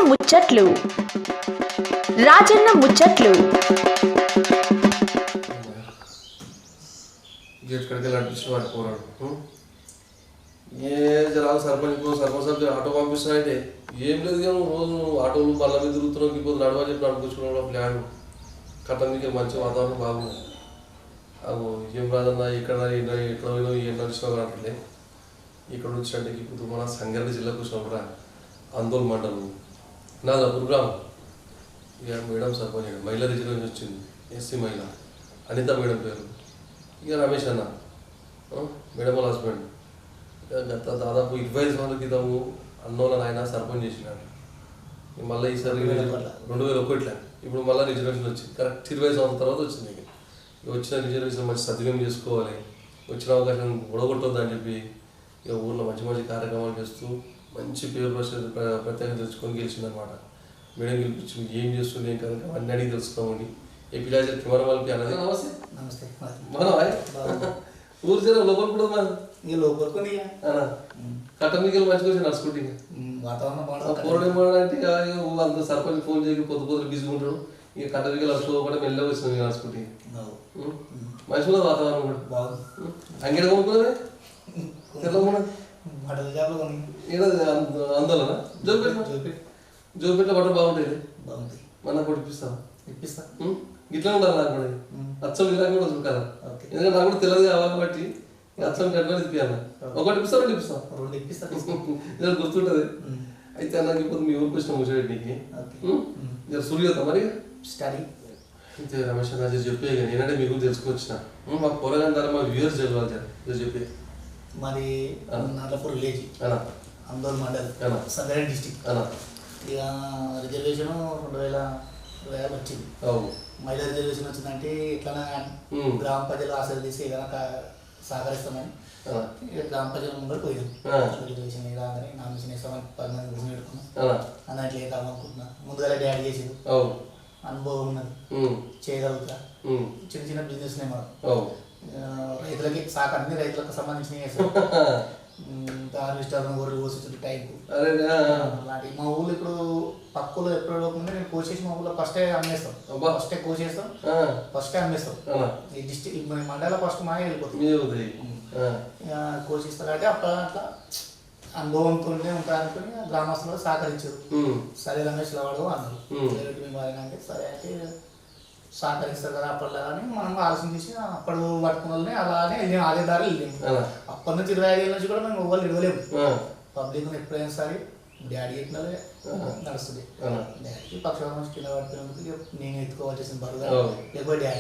ముచ్చట్లు రాజన్న ముచ్చట్లు గేట్ కడికి నడిపించిన వాడు పోరాడు ఏ జనాలు సర్పంచ్ ఆటో పంపిస్తానంటే ఏం లేదు కానీ రోజు ఆటోలు బల్ల మీద తిరుగుతున్నావు ఇప్పుడు నడవని చెప్పి నడుపుకోవడం ప్లాన్ కట్టడానికి మంచి వాతావరణం బాగుంది అవు ఏం రాదన్నా ఇక్కడ ఎక్కడ పోయినా ఏం నడిచినా రావట్లే ఇక్కడ వచ్చినట్టు ఇప్పుడు మన సంగారెడ్డి జిల్లాకు వచ్చినప్పుడు ఆందోళన మండలం నాదాపూర్ గ్రామం ఇక మేడం సర్పంచ్ మహిళా రిజర్వేషన్ వచ్చింది ఎస్సీ మహిళ అనిత మేడం పేరు ఇక రమేష్ అన్న మేడం వాళ్ళ హస్బెండ్ గత దాదాపు 25 సంవత్సరాల క్రితము అన్నోళ్ళని ఆయన సర్పంచ్ చేసినాడు మళ్ళీ ఈసారి 2001 ఇప్పుడు మళ్ళీ రిజర్వేషన్ వచ్చింది కరెక్ట్ 20 సంవత్సరాల తర్వాత వచ్చింది ఇక వచ్చిన రిజర్వేషన్ మంచి సద్వినియోగం చేసుకోవాలి వచ్చిన అవకాశం గొడవగొట్టొద్దని చెప్పి ఇక ఊళ్ళో మంచి మంచి కార్యక్రమాలు చేస్తూ మంచి పేరు ప్రత్యేకంగా తెలుసుకొని గెలిచిందనమాట మేడం గెలిపించి ఏం చేస్తుంది ఏం కదా అన్నీ అడిగి తెలుసుకోమని ఏ పిల్లలు కెమెరా వాళ్ళకి అన్నది నమస్తే నమస్తే మనం ఊరు జర లోపల కూడా ఇక లోపలికి కట్టమికలు మంచిగా వచ్చి నడుచుకుంటే వాతావరణం అంటే అంత సర్పంచ్ ఫోన్ చేయక పొద్దు బిజీగా ఉంటాడు ఇక కట్టమికలు షో కూడా మెల్లగా వచ్చింది నడుచుకుంటే మంచిగా వాతావరణం కూడా బాగుంది అంగడి కొనుక్కున్నది ఆందోళన జోపేట బట్ట బాగుంటుంది మన కూడా ఇప్పిస్తా ఇట్లా ఉండాలి నాకు కూడా అచ్చం ఇలా కూడా కదా ఎందుకంటే నాకు కూడా తెలియదు కావాలి కాబట్టి అచ్చం గడ్డ ఇప్పియాలి ఒకటి ఇప్పిస్తా ఇది గుర్తుంటది అయితే నాకు ఇప్పుడు మీ ఊరికి వచ్చిన ముచ్చడానికి సూర్యత మరి స్టడీ అయితే రమేష్ అన్న చెప్పే నేనంటే మీ గురించి తెలుసుకొచ్చిన మా పొరగాని ద్వారా మా వ్యూవర్స్ చదవాలి చెప్పే మరి నార్లపూర్ విలేజ్ అందోల్ మండల్ సంగారెడ్డి డిస్టిక్ ఇక రిజర్వేషన్ 2020 వచ్చింది మహిళా రిజర్వేషన్ వచ్చిందంటే ఇట్లా గ్రామ ప్రజలు ఆశలు తీసి ఏదైనా సహకరిస్తామని గ్రామ ప్రజల ముందు పోయాం రిజర్వేషన్ రాగానే నామినేషన్ వేస్తామని 10 మంది గురించి పెట్టుకున్నాం అన్న ఇట్లా ఏం కావాలనుకుంటున్నా ముందుగా డాడీ చేసేది అనుభవం ఉన్నది చేయగలుగుతా చిన్న చిన్న బిజినెస్ మనం రైతులకి అన్ని రైతులకు సంబంధించినవి చేస్తాం హార్వెస్టర్ గొర్రెలు కోసి టైంకు అలాంటి మా ఊళ్ళో ఇప్పుడు పక్కలో ఎప్పుడు ముందే నేను కోసేసి మా ఊళ్ళో ఫస్టే అమ్మేస్తాం ఫస్టే కోసేస్తాం ఫస్టే అమ్మేస్తాం ఈ డిస్ట్రిక్ట్ మండల ఫస్ట్ మా వెళ్ళిపోతుంది కోసిస్తారు కాబట్టి అప్పుడు అట్లా అనుభవంతో ఉంటారు అనుకుని గ్రామస్తులు సహకరించారు సరే రమేష్ వాడు అన్నారు అంటే సరే అంటే సహకరిస్తారు కదా అప్పట్లో కానీ మనం ఆలోచన చేసి అప్పుడు పట్టుకున్న వాళ్ళని అలానే వెళ్ళాము అదే దారి వెళ్ళాము అప్పటి నుంచి 25 ఏళ్ళ నుంచి కూడా మేము వాళ్ళు ఇవ్వలేము పబ్లిక్ ఎప్పుడైనా సరే డాడీ ఎట్లనే నడుస్తుంది డాడీకి పక్షవాతం కింద పడిపోయినందుకు నేను ఎత్తుకోవాల్సిన బరువుగా లేకపోతే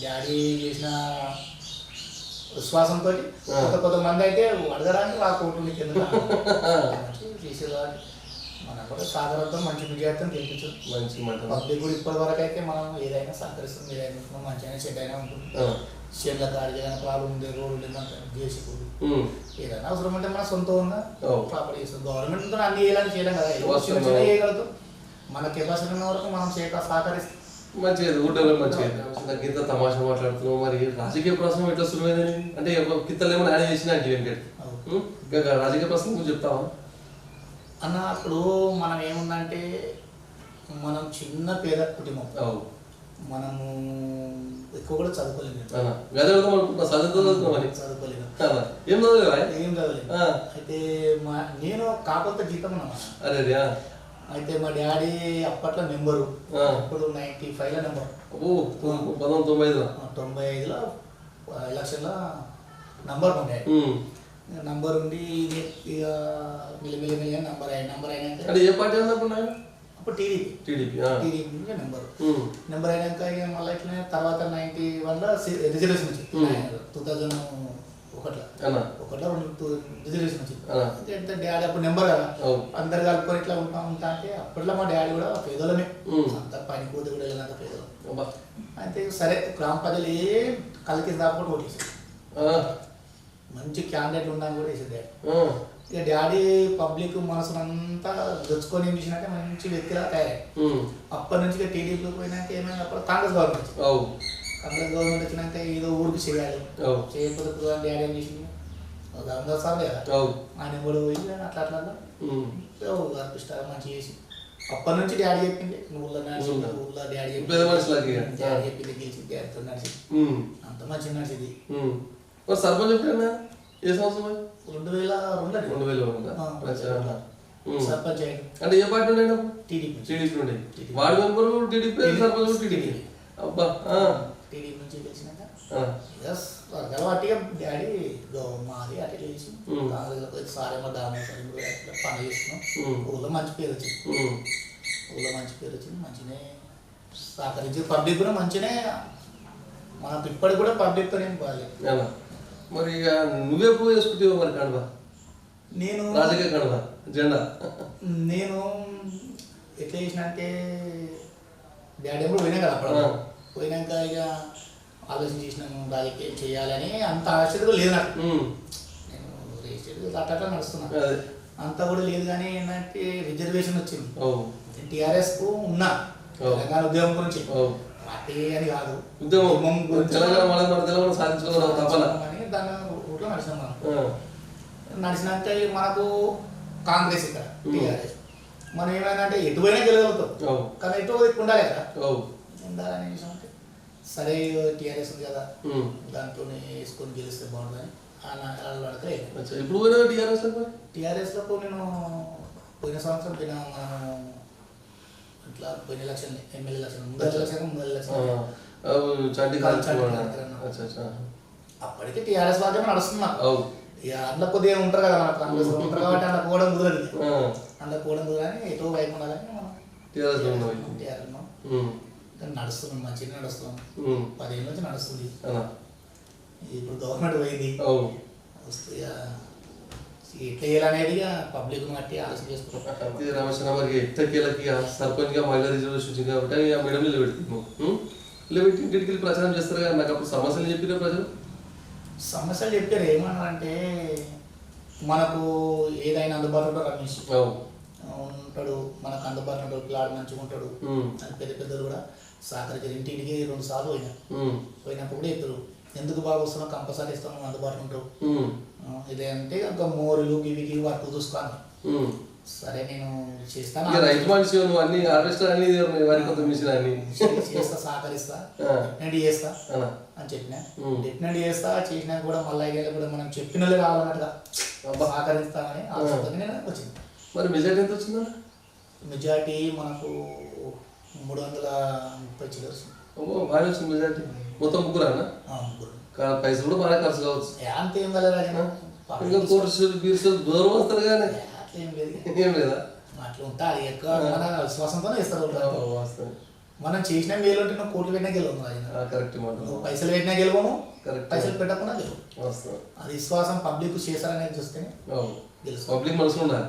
డాడీ చేసిన విశ్వాసంతో కొంతమంది అయితే అడగడానికి రాకపోతుంది కింద చేసేదాన్ని మనం కూడా సాధారణతో మంచి విద్యార్థులను గెలిపించు పబ్లిక్ కూడా ఇప్పటి వరకు అయితే మనం ఏదైనా సహకరిస్తాం ఏదైనా మంచిగా చెడ్డ అయినా ఉంటుంది చేనుల కాడికి ఏదైనా ప్రాబ్లం ఉంది రోడ్డు ఉందంటే చేసేకూడదు ఏదైనా అవసరం ఉంటే మన సొంతంగా ప్రాపర్టీ చేస్తాం గవర్నమెంట్తో అన్ని చేయాలని చేయలేం కదా చిన్న చిన్న చేయగలుగుతాం మన కెపాసిటీ ఉన్న వరకు మనం సహకరిస్తాం మంచిగా ఇంత తమాషా మాట్లాడుతున్నావు మరి రాజకీయ ప్రశ్న ఎట్లా సులువైందని అంటే కిత్తలు ఏమైనా యాడ్ చేసినా అంటే వెంకట్ రాజకీయ ప్రశ్న నువ్వు చెప్తావా అన్న అప్పుడు మనం ఏముందంటే మనం చిన్న పేద కుటుంబం మనము ఎక్కువ కూడా చదువుకోలేదు ఏం చదవలేదు అయితే నేను కాకపోతే జీతం అన్నా అయితే మా డాడీ అప్పట్లో నెంబరు ఇప్పుడు 95లో నెంబర్ 95లో ఎలక్షన్లో నంబర్ ఉండే నంబర్ ఉండి ఇక మిల్లిమిల్లి నంబర్ అయినాక ఏ పార్టీ అనుకున్నాను అప్పుడు టీడీపీ నుంచి నెంబర్ అయినాక ఇక మళ్ళీ ఇట్లా తర్వాత 91లో రిజర్వేషన్ వచ్చింది 2001లో రిజర్వేషన్ వచ్చింది అంటే డాడీ అప్పుడు నెంబర్ కదా అందరు కలుపుకొని ఇట్లా ఉంటా అంటే అప్పట్లో మా డాడీ కూడా పేదోళ్ళమే అంత పని కూతురు కూడా వెళ్ళినంత పేదోళ్ళం అయితే సరే గ్రామ ప్రజలు ఏ కలికి దాకా ఓటేసారు మంచి క్యాండిడేట్లు ఉందని కూడా వేసేది ఇక డాడీ పబ్లిక్ మనసునంతా దొచ్చుకొని ఏం చేసినట్టే మంచి వ్యక్తిలా తయారయ్యాయి అప్పటి నుంచి టీడీపీలోకి పోయినాక ఏమైనా అప్పుడు కాంగ్రెస్ గవర్నమెంట్ వచ్చినాక ఏదో ఊరికి చేయాలి చేయకపోతే డాడీ ఏం చేసింది దాని సార్లు కదా అవు ఆయన కూడా పోయి అట్లా అట్లా వర్క్ స్టార్ మంచిగా చేసి అప్పటి నుంచి డాడీ చెప్పింది ఊళ్ళో నడిచి ఊళ్ళో డాడీ డాడీ చెప్పింది గెలిచి డాడీతో నడిచి అంత మంచిగా నడిచింది. సర్పంచ్ ఎప్పుడైనా ఏ సంవత్సరం 2002 సర్పంచ్ అయ్యాడు. అంటే ఏ పార్టీ ఉండే టీడీపీ టీడీపీ ఉండే ward member TDP sarpanch TDP అబ్బా టీడీపీ నుంచి గెలిచినాక గలవాటిగా డాడీ మాది అట్లా చేసి సారేమో దామేశ్వరి అట్లా పని చేస్తున్నాం. ఊళ్ళో మంచి పేరు వచ్చింది. మంచిగానే సహకరించి పబ్లిక్ కూడా మంచిగానే మనకు ఇప్పటికి కూడా పబ్లిక్ ఏం బాగాలేదు. మరి ఇక నువ్వెప్పుడు వేసుకుంటావు మరి కడవా? నేను రాజకీయ కడవా జెండా నేను ఎట్లా చేసిన అంటే డాడీ కూడా పోయినా కదా అప్పుడు పోయినాక ఇక ఆలోచన చేసినాను రాజకీయం చేయాలని అంత ఆశ్చర్యం లేదు నాకు. నేను రిజిస్టర్ అట్లా నడుస్తున్నాను అంతా కూడా లేదు. కానీ ఏంటంటే రిజర్వేషన్ వచ్చింది టీఆర్ఎస్కు ఉన్నా తెలంగాణ ఉద్యమం గురించి పార్టీ అని కాదు ఉద్యమం గురించి అని దాని ఊట్లో నడిచినాం మనం. నడిచినాక మనకు కాంగ్రెస్ ఇక్కడ టీఆర్ఎస్ మనం ఏమైనా అంటే ఎటు పోయినా గెలగలుగుతాం కానీ ఎటు ఉండాలి కదా ఉండాలని అంటే సరే టీఆర్ఎస్ ఉంది కదా దాంతో వేసుకొని గెలిస్తే బాగుంటుందని అడగలే. ఇప్పుడు టీఆర్ఎస్లో నేను పోయిన సంవత్సరం ఇట్లా పోయిన ఎలక్షన్ ఎమ్మెల్యే ఎలక్షన్ ముందు ఎలక్షన్ అప్పటికి టీఆర్ఎస్ వాళ్ళే నడుస్తున్నా. ఇక అందులో కొద్దిగా ఉంటారు కదా మన కాంగ్రెస్ ఉంటారు కాబట్టి అందులో పోవడం కుదరదు. అందులో పోవడం కుదరని ఎటో వైపు ఉండాలని మనం టీఆర్ఎస్ నడుస్తున్నాం. మంచిగా నడుస్తున్నాం. 10 ఏళ్ళ నుంచి నడుస్తుంది. ఇప్పుడు గవర్నమెంట్ పోయింది వస్తే ఎట్లా వేయాలనేది పబ్లిక్ బట్టి ఆలోచన చేసుకుంటాం. రమేష్ ఎట్టకేళ్ళకి సర్పంచ్ గా మహిళా రిజర్వేషన్ కాబట్టి మేడం నిలబెట్టి ఇంటికి ప్రచారం చేస్తారు కదా. నాకు అప్పుడు సమస్యలు చెప్పిన ప్రజలు సమస్యలు చెప్పారు. ఏమన్నారంటే మనకు ఏదైనా అందుబాటులో రమేష్ ఉంటాడు, మనకు అందుబాటులో ఉంటాడు, పిల్లాడు మంచిగా ఉంటాడు అని పెద్దలు కూడా సహకరించారు. ఇంటికి 2 సార్లు పోయినప్పుడు కూడా చెప్పారు ఎందుకు బాగా వస్తున్నావు కంపల్సరీ ఇస్తాను నువ్వు అందుబాటులో ఉంటావు ఇదేంటే ఇంకా మోరులు గివి వర్క్ చూస్తాను. సరే నేను చేస్తాను చేస్తా సహకరిస్తా డెఫినెట్ చేస్తా అని చెప్పిన. డెఫినెట్ చేస్తా చేసినా కూడా మళ్ళీ కూడా మనం చెప్పిన వాళ్ళు కావాలన్నట్టుగా సహకరిస్తామని ఆలోచన నేను వచ్చింది. మరి మెజార్టీ ఎంత వచ్చిందా? మెజార్టీ మనకు 330 చిల్లర వచ్చింది. బాగా వచ్చింది మెజార్టీ. మొత్తం ముగ్గురు పైసలు కూడా బాగా ఖర్చు కావచ్చు. అంతేం కదా దూరం వస్తారు కానీ ఏం లేదా అట్లా ఉంటారు ఎక్కువ మన విశ్వాసంతోనే ఇస్తారు. మనం చేసిన వేలు ఉంటే నువ్వు కోట్లు పెట్టినా గెలవము. కరెక్ట్ నువ్వు పైసలు పెట్టినా గెలవము, పైసలు పెట్టకుండా గెలవు. అది విశ్వాసం పబ్లిక్ చేశారనేది చూస్తేనే పబ్లిక్ మనసులో ఉండాలి.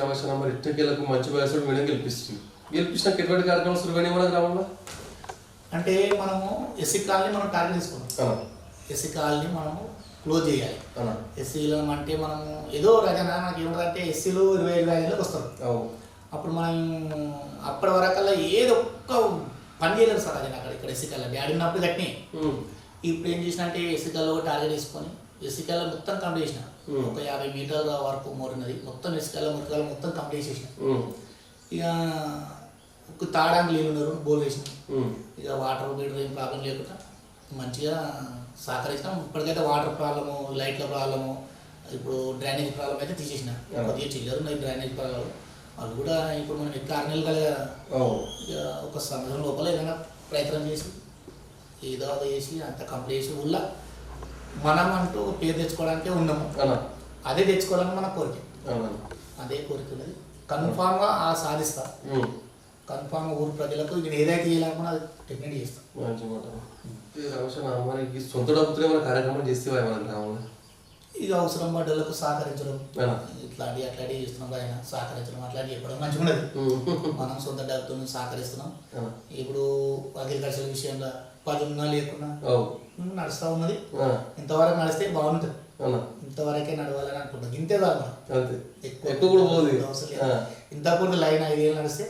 రమేష్ మరి ఇట్టకేళ్ళకు మంచి వయసు మేడం గెలిపించిన ఎటువంటి కార్యక్రమం సులువైన కూడా గ్రామంలో అంటే మనము ఎస్సీ కాలనీ మనం టార్గెట్ తీసుకున్నాం. ఎస్సీ కాలనీ మనము క్లోజ్ చేయాలి. ఎస్సీలో అంటే మనము ఏదో రకనా మనకి ఏముంటుందంటే ఎస్సీలు 25-25 వస్తారు. అప్పుడు మనం అప్పటి వరకల్లా ఏదో ఒక్క పని చేయలేదు సార్. అది అక్కడ ఇక్కడ ఎస్సీ కాల డాడీ ఉన్నప్పుడు కట్టినాయి. ఇప్పుడు ఏం చేసిన అంటే ఎస్సీ కాల్లో టార్గెట్ తీసుకొని ఎస్సీ కాల మొత్తం కంప్లీట్ చేసిన. ఒక 50 మీటర్ల వరకు మోరినది మొత్తం ఎస్సీ కాల మురికాల మొత్తం కంప్లీట్ చేసిన. ఇక ఒక తాడానికి నీళ్ళు ఉన్నారు బోల్ వేసిన. ఇక వాటర్ మీటర్ ఏం ప్రాబ్లం లేకుండా మంచిగా సహకరించినాం. ఇప్పటికైతే వాటర్ ప్రాబ్లము, లైట్ల ప్రాబ్లము, ఇప్పుడు డ్రైనేజ్ ప్రాబ్లం అయితే తీసేసిన. కొద్దిగా చిల్లరు ఉన్నాయి డ్రైనేజ్ ప్రాబ్లం. వాళ్ళు కూడా ఇప్పుడు మనం ఎక్కువ 6 నెలలు కదా ఇక ఒక సంవత్సరం లోపల ఏదైనా ప్రయత్నం చేసి ఏదో చేసి అంత కంప్లీట్ చేసి ఊళ్ళో మనం అంటూ పేరు తెచ్చుకోవడానికే ఉన్నాము. అదే తెచ్చుకోవాలని మన కోరిక. అదే కోరిక ఉన్నది. కన్ఫామ్గా సాధిస్తా. కన్ఫామ్గా ఊరు ప్రజలకు నేను ఏదైతే చేయాలనుకున్నా అది డెఫినెట్ చేస్తాను. సొంత డబ్బుతో మన కార్యక్రమం చేస్తే మన గ్రామంలో ఇక అవసరం పడ్డలకు సహకరించడం ఇట్లాంటివి అట్లాంటివి చేస్తున్నాం. ఆయన సహకరించడం అట్లాంటివి చెప్పడం మంచిగా ఉన్నది. మనం సొంత డబ్బుతో సహకరిస్తున్నాం. ఇప్పుడు అగ్రికల్చర్ విషయంలో 10 ఉన్నా లేకున్నా నడుస్తూ ఉన్నది. ఇంతవరకు నడిస్తే బాగుంటుంది. ఇంతవరకే నడవాలని అనుకుంటాం. ఇంతే కాదు ఎక్కువ అవసరం లేదు. ఇంతకుండా లైన్ 5 ఏళ్ళు నడిస్తే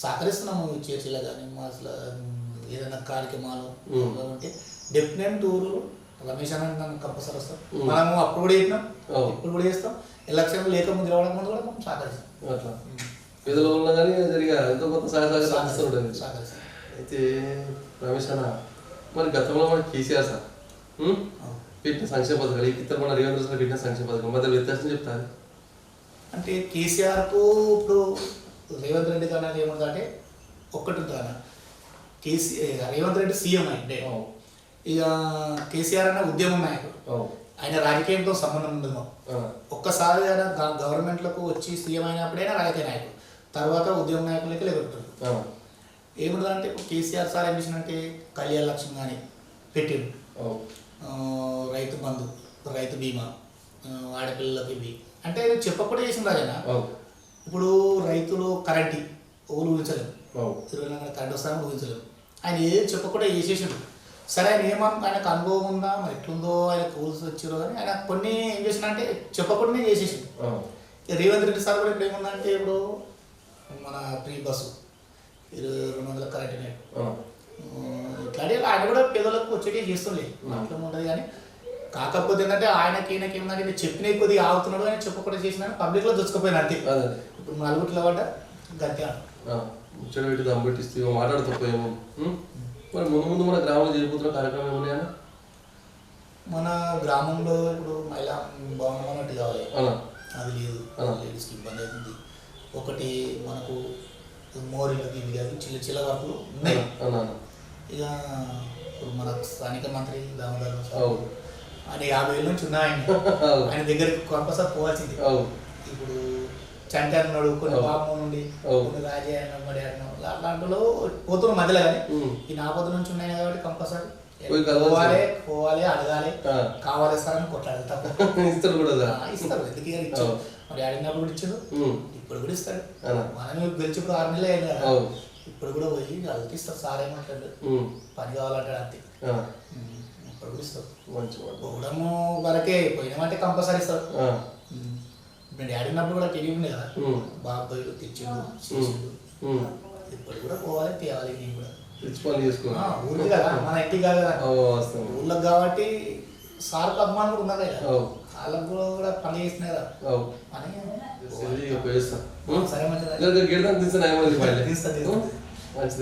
సహకరిస్తున్నాము. చర్చిలో కానీ మా అసలు ఏదైనా కార్యక్రమాలు ఉంటే డెఫినెట్ ఊరు రమేష్ అన్న నన్ను కంపల్సరీ వస్తాం. మనము అప్పుడు కూడా చేసినాం, ఇప్పుడు కూడా చేస్తాం. ఎలక్షన్ లేకముందు రావడం ముందు కూడా మనం సహకరిస్తాం. అట్లా పేదలో ఉన్నా కానీ జరిగా ఎంతో కొంత సహాయసహకారం ఉంటుంది. అయితే రమేష్ అన్న, మరి గతంలో మన కేసీఆర్ సార్ పెట్టిన సంక్షేమ పథకాలు ఈ ఇతర మన రేవంత్ సార్ పెట్టిన సంక్షేమ పథకం మధ్య వ్యత్యాసం చెప్తారు. అంటే కేసీఆర్కు ఇప్పుడు రేవంత్ రెడ్డి కానీ ఏముందంటే ఒక్కటి ఉంటుంది. రేవంత్ రెడ్డి సీఎం అంటే ఇక కేసీఆర్ అనే ఉద్యమం నాయకుడు, ఆయన రాజకీయంతో సంబంధం ఉండదు. ఒక్కసారి ఆయన గవర్నమెంట్లకు వచ్చి సీఎం అయినప్పుడైనా రాజకీయ నాయకుడు, తర్వాత ఉద్యమ నాయకులకి లేకుంటారు. ఏముంటుందంటే ఇప్పుడు కేసీఆర్ సార్ ఏం చేసినంటే కళ్యాణ లక్ష్యం కానీ పెట్టిండు, రైతు బంధు, రైతు బీమా, ఆడపిల్లలకి ఇవి అంటే చెప్పకుండా చేసిన రాజైనా. ఇప్పుడు రైతులు కరెంట్ ఊహించలేము, 24 గంటల కరెంట్ వస్తామని ఊహించలేము. ఆయన ఏది చెప్పకుండా చేసేసాడు. సరే ఆయన ఆయనకు అనుభవం ఉందా మరి ఎట్లుందో, ఆయన కూల్స్ వచ్చారో కానీ ఆయన కొన్ని ఏం చేసిన అంటే చెప్పకుండానే చేసేసాడు. రేవంత్ రెడ్డి సార్ కూడా ఇప్పుడు ఏముందంటే ఇప్పుడు మన ఫ్రీ బస్సు 200 కరెంట్ ఇట్లాంటి ఆయన కూడా పేదలకు వచ్చేటి చేస్తుండే అట్లా ఉంటుంది. కానీ కాకపోతే ఏంటంటే ఈయనకి ఏమంటే చెప్పిన కొద్దిగా ఆగుతున్నాడు, ఆయన చెప్పకుండా చేసిన పబ్లిక్లో దొచ్చుకుపోయిన అంతే. ఇప్పుడు నలుగురిలో పడ్డ గట్టి ముచ్చట పెట్టి దమ్మెట్టిస్తే మాట్లాడుతూ మరి ముందు ముందు మన గ్రామంలో జరిగిపోతున్న కార్యక్రమం ఏమన్నాయా? మన గ్రామంలో ఇప్పుడు మహిళా భవనం అన్నట్టు కావాలి, అది లేదు. లేడీస్కి ఇబ్బంది అవుతుంది. ఒకటి మనకు మోరీలకి ఇవి కాదు చిల్ల చిల్ల వర్కులు ఉన్నాయి. ఇక ఇప్పుడు మన స్థానిక మంత్రి దామోదర్ ఆయన 50,000 నుంచి ఉన్నాయి. ఆయన దగ్గరికి కంపల్సరీ పోవాల్సింది. ఇప్పుడు చంటి అన్నాడు, కొన్ని పాపం నుండి, కొన్ని రాజే అన్నాడు, మరి అన్నాడు, అట్లాంటిలో పోతున్న మధ్యలో. కానీ ఈ 40 నుంచి ఉన్నాయి కాబట్టి కంపల్సరీ పోవాలి, అడగాలి, కావాలి సార్ కొట్లాడాలి. తప్ప ఇస్తారు ఎందుకు ఇచ్చారు, మరి అడిగినప్పుడు కూడా ఇచ్చారు, ఇప్పుడు కూడా ఇస్తాడు. మనం గెలిచిప్పుడు 6 నెలలు అయింది కదా, ఇప్పుడు కూడా పోయి అడిగితే ఇస్తారు. సార్ ఏమంటాడు, పని కావాలంటాడు అంతే, ఇప్పుడు కూడా ఇస్తారు. పోవడము వరకే, పోయినామంటే కంపల్సరీ ఇస్తారు. ఇప్పుడు అడిగినప్పుడు కూడా తెలియదు కదా, బాబాయ్ తెచ్చిండు చేసిండు, ఇప్పుడు కూడా పోవాలి, తేవాలి. నేను కూడా ఊరికి కదా, మన ఇంటికి కాదు కదా, ఊళ్ళకి కాబట్టి సార్ అభిమానులు కూడా ఉన్నారు కదా, వాళ్ళకు కూడా పని చేస్తున్నాయి కదా అని. సరే మంచిది.